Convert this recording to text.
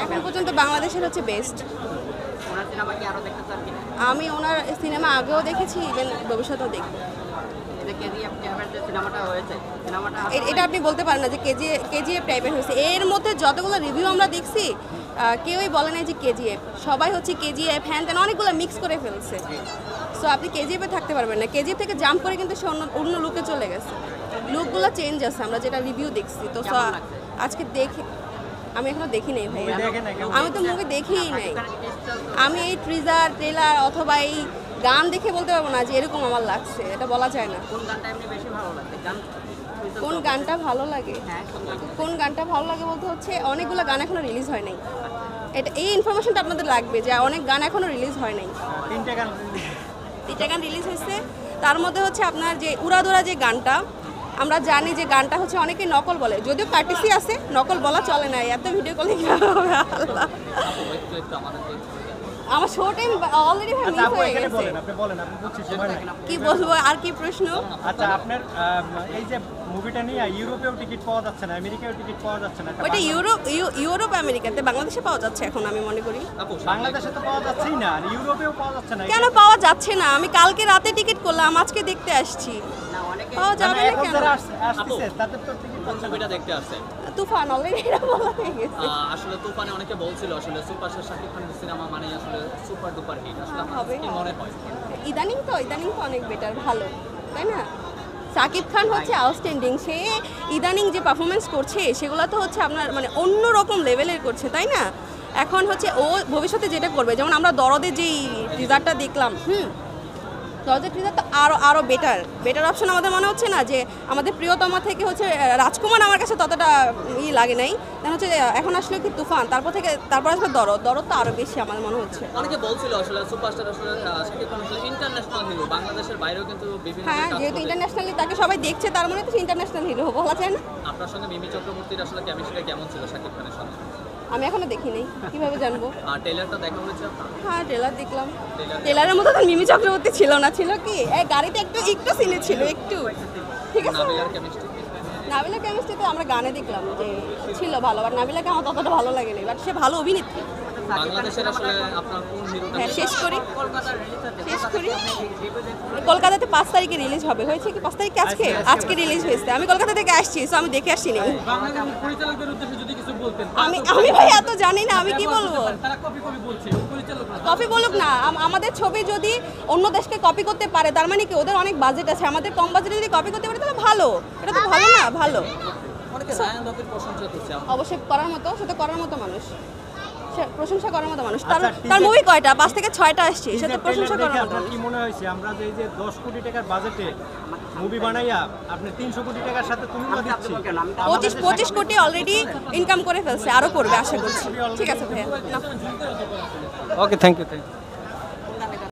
এখন পর্যন্ত বাংলাদেশের হচ্ছে বেস্ট। আমি ওনার সিনেমা আগেও দেখেছি, ইভেন ভবিষ্যতেও দেখব। এটা আপনি বলতে পারেন না যে কেজিএফ টাইপের হয়েছে। এর মধ্যে যতগুলো রিভিউ আমরা দেখছি কেউই বলে না যে কেজিএফ, সবাই হচ্ছে কেজিএফ হ্যান তেন অনেকগুলো মিক্স করে ফেলছে। সো আপনি কেজিএফে থাকতে পারবেন না, কেজিএফ থেকে জাম্প করে কিন্তু সে অন্য লুকে চলে গেছে। লুকগুলো চেঞ্জ আছে আমরা যেটা রিভিউ দেখছি। তো আজকে দেখে আমি এখনো দেখি নাই ভাই, আমি তো মুভি দেখিই নাই। আমি এই ট্রেলার অথবা এই গান দেখে বলতে পারবো না যে এরকম আমার লাগছে, এটা বলা যায় না। কোন গানটা ভালো লাগে? কোন গানটা ভালো লাগে বলতে হচ্ছে অনেকগুলো গান এখনো রিলিজ হয় নাই। এটা এই ইনফরমেশনটা আপনাদের লাগবে যে অনেক গান এখনো রিলিজ হয় নাই। তিনটা গান রিলিজ হয়েছে, তার মধ্যে হচ্ছে আপনার যে উড়াদোড়া যে গানটা, আমরা জানি যে গানটা হচ্ছে অনেকে নকল বলে, যদিও কার্টিসি আছে, নকল বলা চলে না। এত ভিডিও কলে আল্লাহ, আমার শো টাইম অলরেডি মিস হয়ে গেছে। কি বলবো আর কি প্রশ্ন? আচ্ছা, আপনার এই যে মুভিটা নিয়ে ইউরোপেও টিকিট পাওয়া যাচ্ছে না, আমেরিকায়ও টিকিট পাওয়া যাচ্ছে না। ওইটা ইউরোপ আমেরিকাতে, বাংলাদেশে পাওয়া যাচ্ছে এখন আমি মনে করি। বাংলাদেশে তো পাওয়া যাচ্ছেই না, ইউরোপেও পাওয়া যাচ্ছে না। কেন পাওয়া যাচ্ছে না? আমি কালকে রাতে টিকিট করলাম, আজকে দেখতে আসছি। পাওয়া যাবে না কেন? আসছে তাদের তো টিকিট ছবিটা দেখতে আসছে তুফান অলরেডি এটা বলা হয়ে গেছে। আসলে তুফানে অনেকে বলছিল আসলে সুপারস্টার শাকিব খানের সিনেমা মানে আসলে সুপার ডুপার হিট। আসলে আপনার কি মনে হয়? ইদানিং তো অনেক বেটার, ভালো, তাই না? শাকিব খান হচ্ছে আউটস্ট্যান্ডিং। সে ইদানিং যে পারফরমেন্স করছে সেগুলো তো হচ্ছে আপনার মানে অন্য রকম লেভেলের করছে, তাই না? এখন হচ্ছে ও ভবিষ্যতে যেটা করবে, যেমন আমরা দরদের যেই টিজারটা দেখলাম, দরদের টিজার তো আরও বেটার অপশন আমাদের মনে হচ্ছে না যে আমাদের প্রিয়তমা থেকে হচ্ছে রাজকুমার আমার কাছে ততটা লাগে নাই। কারণ হচ্ছে এখন আসলে কি তুফান, তারপর আসলে দরদ তো আরও বেশি আমার মনে হচ্ছে। অনেকে বলছিল আসলে সুপারস্টার আসলে শাকিব খান আসলে ইন্টারন্যাশনাল হিরো, বাংলাদেশের বাইরেও কিন্তু বিভিন্ন হ্যাঁ, যেহেতু ইন্টারন্যাশনালি তাকে সবাই দেখছে তার মানে তো ইন্টারন্যাশনাল হিরো বলা যায় না। আপনার সঙ্গে মিমি চক্রবর্তীর আসলে কেমিস্ট্রি কেমন ছিল শাকিব খানের সঙ্গে? আমি এখনো দেখি নাই, কিভাবে জানবো? আর ট্রেলারটা দেখা হয়েছে? হ্যাঁ, ট্রেলার দেখলাম। ট্রেলারের মতো তো মিমি চক্রবর্তী ছিল না, ছিল কি এই গাড়িতে একটু সিনে ছিল একটু, ঠিক আছে। নাবিলার কেমিস্ট্রি তো আমরা গানে দেখলাম যে ছিল ভালো, বাট নাবিলাকে আমার ততটা ভালো লাগেনি, বাট সে ভালো অভিনেত্রী। বাংলাদেশের আসলে আপনার কোন হিরোটা? হ্যাঁ, শেষ করি। কলকাতাতে 5 তারিখে রিলিজ হবে। হয়েছে কি 5 তারিখে? আজকে রিলিজ হয়েছে। আমি কলকাতা থেকে আসছি, সো আমি দেখে আসছি না। আমি ভাই এত জানি না, আমি কি বলবো? কপি বলুক না, আমাদের ছবি যদি অন্য দেশকে কপি করতে পারে তার মানে কি ওদের অনেক বাজেট আছে, আমাদের কম বাজেটে যদি কপি করতে পারে তাহলে ভালো। এটা তো ভালো না? ভালো, অবশ্যই করার মতো, সেটা করার মতো মানুষ, প্রশংসা করার মতো মানুষ। তার মুভি কয়টা? 5 থেকে 6টা আসছে, সেটা প্রশংসা করার মতো। কি মনে হয়েছে আমরা যে 10 কোটি টাকার বাজেটে মুভি বানাইয়া আপনি 300 কোটি টাকার সাথে তুলনা দিচ্ছি? 25 কোটি অলরেডি ইনকাম করে ফেলছে, আরো করবে আশা করছি। ঠিক আছে ভাইয়া, ওকে, থ্যাংক ইউ।